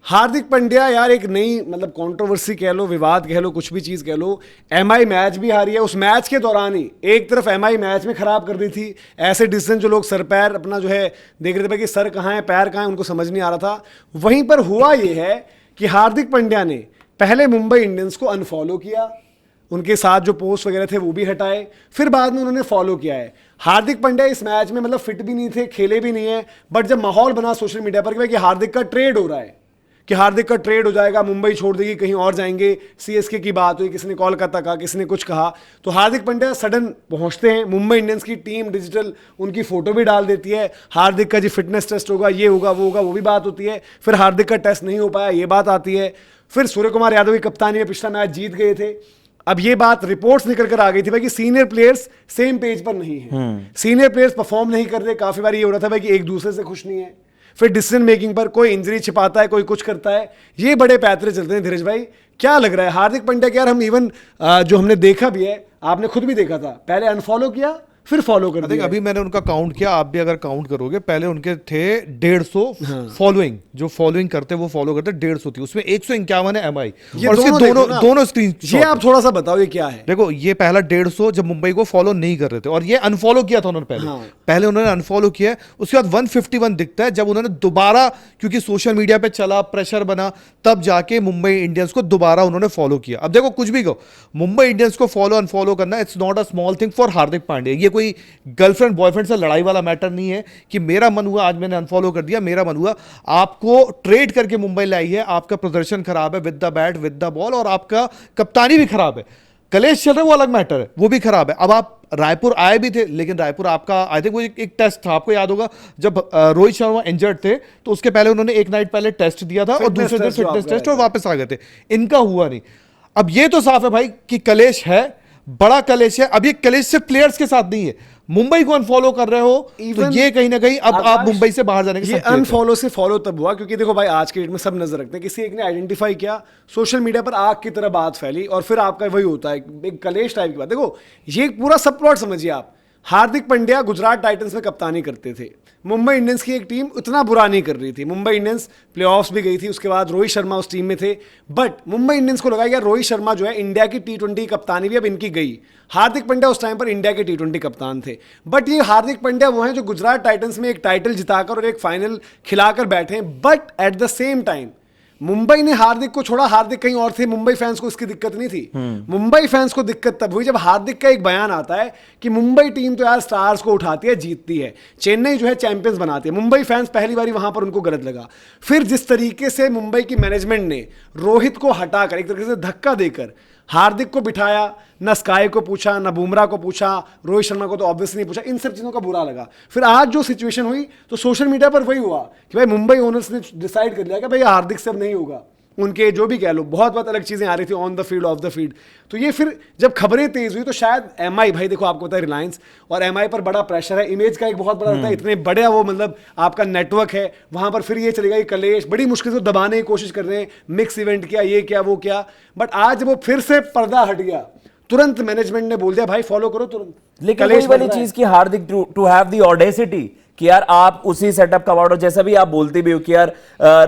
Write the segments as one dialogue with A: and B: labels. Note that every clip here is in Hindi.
A: हार्दिक पांड्या यार एक नई मतलब कंट्रोवर्सी कह लो, विवाद कह लो, कुछ भी चीज कह लो। एमआई मैच भी हारी है, उस मैच के दौरान ही एक तरफ एमआई मैच में खराब कर दी थी, ऐसे डिसीजन जो लोग सर पैर अपना जो है देख रहे थे कि सर कहाँ है पैर कहाँ है उनको समझ नहीं आ रहा था। वहीं पर हुआ ये है कि हार्दिक पांड्या ने पहले मुंबई इंडियंस को अनफॉलो किया, उनके साथ जो पोस्ट वगैरह थे वो भी हटाए, फिर बाद में उन्होंने फॉलो किया है। हार्दिक पांड्या इस मैच में मतलब फिट भी नहीं थे, खेले भी नहीं है, बट जब माहौल बना सोशल मीडिया पर कि हार्दिक का ट्रेड हो रहा है, कि हार्दिक का ट्रेड हो जाएगा, मुंबई छोड़ देगी कहीं और जाएंगे, सीएसके की बात हुई, किसी ने कोलकाता कहा, किसी ने कुछ कहा, तो हार्दिक पांड्या सडन पहुंचते हैं। मुंबई इंडियंस की टीम डिजिटल उनकी फोटो भी डाल देती है, हार्दिक का जी फिटनेस टेस्ट होगा, ये होगा वो होगा, वो भी बात होती है। फिर हार्दिक का टेस्ट नहीं हो पाया, ये बात आती है। फिर सूर्य कुमार यादव की कप्तानी में पिछला मैच जीत गए थे। अब ये बात रिपोर्ट्स निकल कर आ गई थी भाई कि सीनियर प्लेयर्स सेम पेज पर नहीं है, सीनियर प्लेयर्स परफॉर्म नहीं कर रहे। काफी बार ये हो रहा था भाई कि एक दूसरे से खुश नहीं है, फिर डिसीजन मेकिंग पर कोई इंजरी छिपाता है, कोई कुछ करता है, ये बड़े पैतरे चलते हैं। धीरज भाई क्या लग रहा है हार्दिक पांड्या के यार, हम इवन जो हमने देखा भी है, आपने खुद भी देखा था, पहले अनफॉलो किया फिर फॉलो कर दिया।
B: अभी मैंने उनका काउंट किया, आप भी अगर काउंट करोगे, पहले उनके थे 150 फॉलोइंग, जो फॉलोइंग करते वो फॉलो करते 150 थी, उसमें 151 है एमआई। और इसके दोनों स्क्रीन,
A: ये आप थोड़ा सा बताओ ये क्या है।
B: देखो ये पहला 150 जब मुंबई को फॉलो नहीं कर रहे थे, और ये अनफॉलो किया था उन्होंने पहले उन्होंने अनफॉलो किया। उसके बाद 151 दिखता है जब उन्होंने दोबारा, क्योंकि सोशल मीडिया पे चला, प्रेशर बना, तब जाके मुंबई इंडियंस को दोबारा उन्होंने फॉलो किया। अब देखो कुछ भी कहो, मुंबई इंडियंस को फॉलो अनफॉलो करना it's not a small thing for Hardik Pandya. ये कोई गर्लफ्रेंड बॉयफ्रेंड से लड़ाई वाला मैटर नहीं है कि मेरा मन हुआ आज मैंने अनफॉलो कर दिया, मेरा मन हुआ। आपको ट्रेड करके मुंबई लाई है, आपका प्रदर्शन खराब है with the bat with the ball, और आपका कप्तानी भी खराब है। कलेश चल रहा है वो अलग मैटर है, वो भी खराब है। अब आप रायपुर आए भी थे, लेकिन रायपुर आपका आई थिंक वो एक टेस्ट था, आपको याद होगा जब रोहित शर्मा इंजर्ड थे तो उसके पहले उन्होंने एक नाइट पहले टेस्ट दिया था और दूसरे दिन फिटनेस टेस्ट और वापस आ गए थे। इनका हुआ नहीं। अब ये तो साफ है भाई कि कलेश है, बड़ा कलेश है। अब ये कलेश सिर्फ प्लेयर्स के साथ नहीं है, मुंबई को अनफॉलो कर रहे हो तो ये कहीं ना कहीं अब आप मुंबई से बाहर जाने के
A: ये अनफॉलो से फॉलो तब हुआ क्योंकि देखो भाई आज के डेट में सब नजर रखते हैं, किसी एक ने आइडेंटिफाई किया, सोशल मीडिया पर आग की तरह बात फैली और फिर आपका वही होता है एक कलेश टाइप की बात। देखो ये पूरा सब प्लॉट समझिए आप। हार्दिक पांड्या गुजरात टाइटंस में कप्तानी करते थे, मुंबई इंडियंस की एक टीम उतना बुरा नहीं कर रही थी, मुंबई इंडियंस प्लेऑफ्स भी गई थी, उसके बाद रोहित शर्मा उस टीम में थे। बट मुंबई इंडियंस को लगा यार रोहित शर्मा जो है इंडिया की T20 कप्तानी भी अब इनकी गई। हार्दिक पांड्या उस टाइम पर इंडिया के T20 कप्तान थे, बट ये हार्दिक पांड्या वो हैं जो गुजरात टाइटंस में एक टाइटल जिताकर और एक फाइनल खिलाकर बैठे हैं। But at the same time Mumbai ने हार्दिक को छोड़ा, हार्दिक कहीं और थे, मुंबई फैंस को इसकी दिक्कत नहीं थी। मुंबई फैंस को दिक्कत तब हुई जब हार्दिक का एक बयान आता है कि मुंबई टीम तो यार स्टार्स को उठाती है, जीतती है, चेन्नई जो है चैंपियंस बनाती है। मुंबई फैंस पहली बारी वहां पर उनको गलत लगा। फिर जिस तरीके से मुंबई की मैनेजमेंट ने रोहित को हटाकर एक तरीके से धक्का देकर हार्दिक को बिठाया, न स्काई को पूछा, न बुमराह को पूछा, रोहित शर्मा को तो ऑब्वियसली नहीं पूछा, इन सब चीज़ों का बुरा लगा। फिर आज जो सिचुएशन हुई तो सोशल मीडिया पर वही हुआ कि भाई मुंबई ओनर्स ने डिसाइड कर लिया कि भाई हार्दिक से अब नहीं होगा। उनके जो भी कह लो बहुत बहुत अलग चीज़ें आ रही थी on the field of the field. तो ये फिर जब खबरें तेज हुई तो शायद एमआई, भाई देखो आपको पता है रिलायंस और एमआई पर बड़ा प्रेशर है, इमेज का एक बहुत बड़ा रहता है, इतने बड़े वो मतलब आपका नेटवर्क है वहां पर। फिर ये चलेगा ये कलेश बड़ी मुश्किल से दबाने की कोशिश कर रहे हैं, मिक्स इवेंट किया, ये क्या वो क्या। बट आज वो फिर से पर्दा हट गया, तुरंत मैनेजमेंट ने बोल दिया भाई फॉलो करो तुरंत।
C: लेकिन वही वाली चीज की हार्दिक टू हैव द ऑडेसिटी कि यार आप उसी सेटअप का वार्ड, जैसा भी आप बोलते भी हो कि यार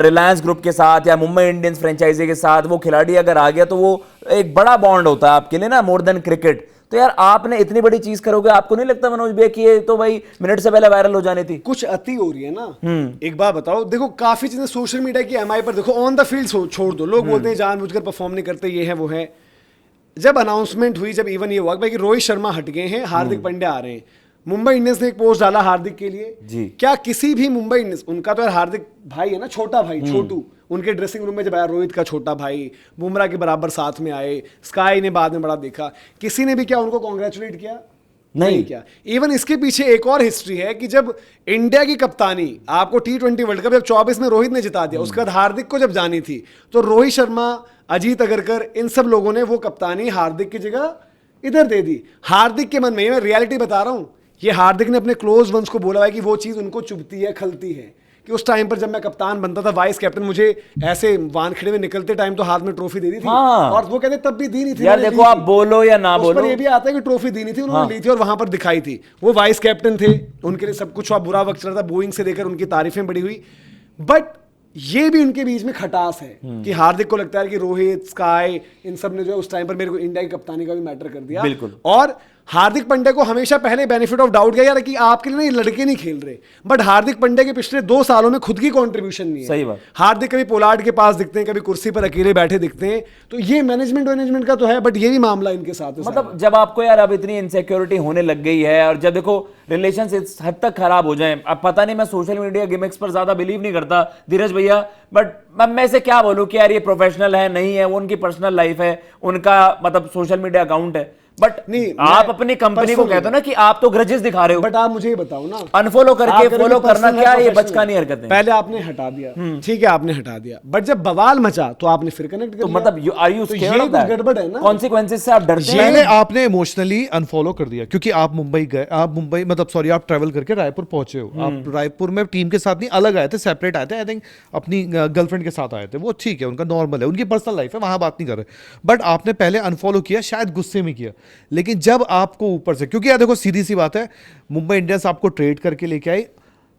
C: रिलायंस ग्रुप के साथ या मुंबई इंडियंस फ्रेंचाइजी के साथ वो खिलाड़ी अगर आ गया तो वो एक बड़ा बॉन्ड होता है आपके लिए ना, मोर देन क्रिकेट। तो यार आपने इतनी बड़ी चीज करोगे, आपको नहीं लगता मनोज भैया कि ये तो भाई मिनट से पहले वायरल हो जानी थी?
A: कुछ अति हो रही है ना। एक बात बताओ, देखो काफी चीजें सोशल मीडिया की एमआई पर देखो, ऑन द फील्ड छोड़ दो, लोग बोलते हैं जानबूझकर परफॉर्म नहीं करते, ये है वो है। जब अनाउंसमेंट हुई, जब इवन ये हुआ कि रोहित शर्मा हट गए हैं, हार्दिक पांड्या आ रहे हैं, मुंबई इंडियंस ने एक पोस्ट डाला हार्दिक के लिए
C: जी।
A: क्या किसी भी मुंबई इंडियंस, उनका तो यार हार्दिक भाई है ना, छोटा भाई छोटू, उनके ड्रेसिंग रूम में जब आया रोहित का छोटा भाई, बुमराह के बराबर साथ में आए, स्काई ने बाद में बड़ा देखा, किसी ने भी क्या उनको कॉन्ग्रेचुलेट किया? नहीं क्या। इवन इसके पीछे एक और हिस्ट्री है कि जब इंडिया की कप्तानी आपको T20 वर्ल्ड कप जब 24 में रोहित ने जिता दिया, उसके बाद हार्दिक को जब जानी थी तो रोहित शर्मा, अजीत अगरकर, इन सब लोगों ने वो कप्तानी हार्दिक की जगह इधर दे दी। हार्दिक के मन में, मैं रियलिटी बता रहा हूं, ये हार्दिक ने अपने क्लोज वंस को बोला है कि वो चीज उनको चुभती है, खलती है कि उस टाइम पर जब मैं कप्तान बनता था, वाइस कैप्टन, मुझे ऐसे वानखेड़े में निकलते टाइम तो हाथ में ट्रॉफी दे दी थी।
C: हाँ।
A: और वो कहते तब भी दी नहीं थी
C: यार, देखो आप बोलो या ना बोलो,
A: ये भी आता है कि ट्रॉफी दी नहीं थी, उन्होंने ली थी और वहां पर दिखाई थी। वो वाइस कैप्टन थे, उनके लिए सब कुछ बुरा वक्त चल रहा था, बोइंग से लेकर उनकी तारीफें बड़ी हुई। बट ये भी उनके बीच में खटास है कि हार्दिक को लगता है कि रोहित, स्काई, इन सब ने जो है उस टाइम पर मेरे को इंडिया की कप्तानी का भी मैटर कर दिया।
C: बिल्कुल।
A: और हार्दिक पांड्या को हमेशा पहले बेनिफिट ऑफ डाउट किया यार कि आपके लिए ना ये लड़के नहीं खेल रहे, बट हार्दिक पांड्या के पिछले 2 सालों में खुद की कंट्रीब्यूशन नहीं है।
C: सही बात।
A: हार्दिक कभी पोलार्ड के पास दिखते हैं, कभी कुर्सी पर अकेले बैठे दिखते हैं, तो ये मैनेजमेंट का तो है, बट ये भी मामला इनके साथ है।
C: मतलब जब आपको यार अब इतनी इनसिक्योरिटी होने लग गई है और जब देखो रिलेशंस इस हद तक खराब हो जाए, अब पता नहीं, मैं सोशल मीडिया गिमिक्स पर ज्यादा बिलीव नहीं करता धीरज भैया, बट मैं इसे क्या बोलूं कि यार ये प्रोफेशनल है नहीं है, वो उनकी पर्सनल लाइफ है, उनका मतलब सोशल मीडिया अकाउंट है, बट
A: नहीं,
C: आप अपनी कंपनी को कहते हो ना कि आप तो ग्रजेस दिखा रहे हो,
A: बट आप मुझे ये बताओ ना,
C: अनफॉलो करके फॉलो करना क्या ये
A: प्रोफेशनल
C: बचकानी हरकत है।
A: पहले आपने हटा दिया, ठीक है आपने हटा दिया, बट जब बवाल मचा तो आपने फिर कनेक्ट कर
C: तो
A: लिया।
C: मतलब आर यू
A: तो
C: स्केयर्ड
A: ये
C: ऑफ
A: कुछ
C: दैट?
A: गड़बड़ है ना।
C: कॉन्सिक्वेंसेस से आप डरते
B: पहले
C: हैं?
B: आपने इमोशनली अनफॉलो कर दिया क्योंकि आप मुंबई गए, आप मुंबई मतलब सॉरी आप ट्रैवल करके रायपुर पहुंचे हो, आप रायपुर में टीम के साथ नहीं अलग आए थे, सेपरेट आए थे, आई थिंक अपनी गर्लफ्रेंड के साथ आए थे, वो ठीक है, उनका नॉर्मल है, उनकी पर्सनल लाइफ है, वहां बात नहीं कर रहे, बट आपने पहले अनफॉलो किया, शायद गुस्से में किया, लेकिन जब आपको ऊपर से, क्योंकि यार देखो सीधी सी बात है, मुंबई इंडियंस आपको ट्रेड करके लेके आई,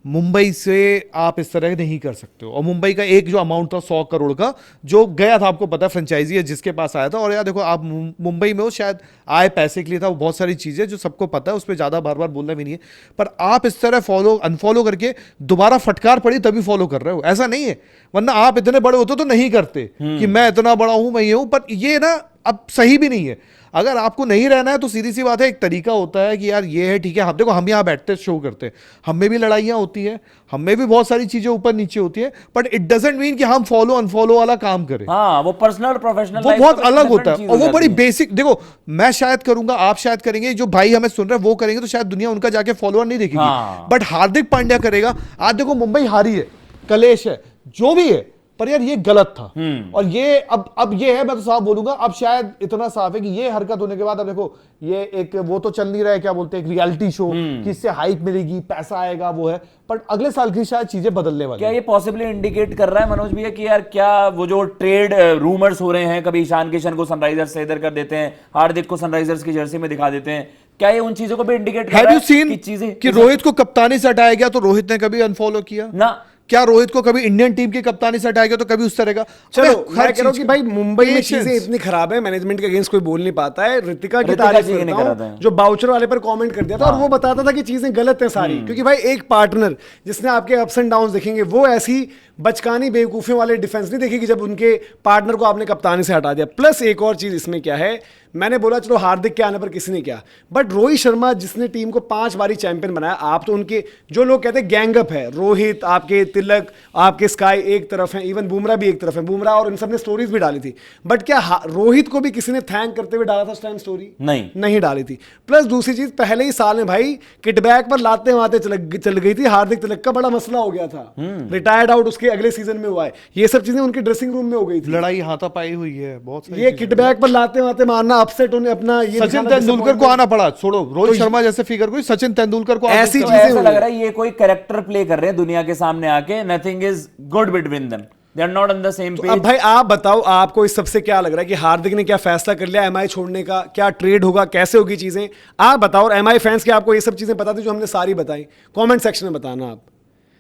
B: मुंबई से आप इस तरह नहीं कर सकते हो, और मुंबई का एक जो अमाउंट था 100 करोड़ का जो गया था, आपको पता है फ्रेंचाइजी है जिसके पास आया था, और यार देखो आप मुंबई में हो, शायद आए पैसे के लिए था, वो बहुत सारी चीजें जो सबको पता है, उस पर ज्यादा बार बार बोलना भी नहीं है, पर आप इस तरह फॉलो अनफॉलो करके दोबारा फटकार पड़ी तभी फॉलो कर रहे हो, ऐसा नहीं है, वरना आप इतने बड़े होते तो नहीं करते कि मैं इतना बड़ा हूं, मैं ये हूं, पर ये ना अब सही भी नहीं है। अगर आपको नहीं रहना है तो सीधी सी बात है, एक तरीका होता है कि यार ये है ठीक है, हम देखो हम यहाँ बैठते शो करते हैं, हम में भी लड़ाइयाँ होती है, हम में भी बहुत सारी चीजें ऊपर नीचे होती है, बट इट डजंट मीन कि हम फॉलो अनफॉलो वाला काम करें।
C: हाँ, वो पर्सनल और प्रोफेशनल
B: वो बहुत अलग होता है, और वो बड़ी बेसिक, देखो मैं शायद करूंगा, आप शायद करेंगे, जो भाई हमें सुन रहे हैं वो करेंगे, तो शायद दुनिया उनका जाके फॉलोअर नहीं देखेगी, बट हार्दिक पांड्या करेगा। आज देखो मुंबई हारी है, कलेश है, जो भी है, पर यार ये गलत था, और ये अब ये है, मैं तो साफ बोलूंगा, अब शायद इतना साफ है कि ये हरकत होने के बाद अब देखो ये एक वो तो चल नहीं रहा है, क्या बोलते हैं, एक रियलिटी शो कि इससे हाइप मिलेगी, पैसा आएगा, वो है, पर अगले साल की शायद चीजें बदलने वाली।
C: क्या ये पॉसिबली इंडिकेट कर रहा है मनोज भैया कि यार क्या वो जो ट्रेड रूमर्स हो रहे हैं, कभी ईशान किशन को सनराइजर्स से इधर कर देते हैं, हार्दिक को सनराइजर्स की जर्सी में दिखा देते हैं, क्या ये उन चीजों को भी इंडिकेट कर रहा है कि चीजें
B: कि रोहित को कप्तानी से हटाया गया तो रोहित ने कभी अनफॉलो किया
C: ना?
B: क्या रोहित को कभी इंडियन टीम की कप्तानी से हटाया गया तो कभी उस तरह का?
A: चलो मैं कह रहा हूं कि भाई मुंबई में चीजें इतनी खराब है, मैनेजमेंट के अगेंस्ट कोई बोल नहीं पाता है। ऋतिका की तारीफ करता हूं जो बाउचर वाले पर कमेंट कर दिया था, और वो बताता था कि चीजें गलत हैं सारी, क्योंकि भाई एक पार्टनर जिसने आपके अप्स एंड डाउन्स देखेंगे, वो ऐसी बचकानी बेवकूफियों वाले डिफेंस नहीं देखेगी जब उनके पार्टनर को आपने कप्तानी से हटा दिया। प्लस एक और चीज इसमें क्या है, मैंने बोला चलो हार्दिक के आने पर किसी ने क्या, बट रोहित शर्मा जिसने टीम को 5 बारी चैंपियन बनाया, आप तो उनके जो लोग कहते हैं गैंगअप है, रोहित, आपके तिलक, आपके स्काई एक तरफ है, इवन बुमराह भी एक तरफ है, बुमराह और इन सब ने स्टोरीज भी डाली थी, बट क्या रोहित को भी किसी ने थैंक करते हुए डाला था उस टाइम स्टोरी? नहीं डाली थी। प्लस दूसरी चीज, पहले ही साल में भाई किटबैक पर लाते वाते चल गई थी, हार्दिक तिलक का बड़ा मसला हो गया था, रिटायर्ड आउट उसके अगले सीजन में हुआ है, ये सब चीजें उनके ड्रेसिंग रूम में हो गई थी,
B: लड़ाई हाथापाई हुई है बहुत सारी,
A: ये किटबैक पर लाते वाते मारना, अपसेट होने अपना, ये
B: सचिन तेंदुलकर को आना पड़ा, छोड़ो रोहित शर्मा जैसे फिगर को, सचिन तेंदुलकर को
A: ऐसी
C: चीजें ऐसा लग रहा है ये कोई कैरेक्टर प्ले कर रहे हैं दुनिया के सामने आके, nothing is good between them, they are not on the same page.
A: अब भाई आप बताओ, आपको इस सबसे क्या लग रहा है कि हार्दिक ने क्या फैसला कर लिया एमआई छोड़ने का, क्या ट्रेड होगा, कैसे होगी चीजें, आप बताओ, और एमआई फैंस के आपको ये सब चीजें पता थी जो हमने सारी बताई, कमेंट सेक्शन में बताना आप।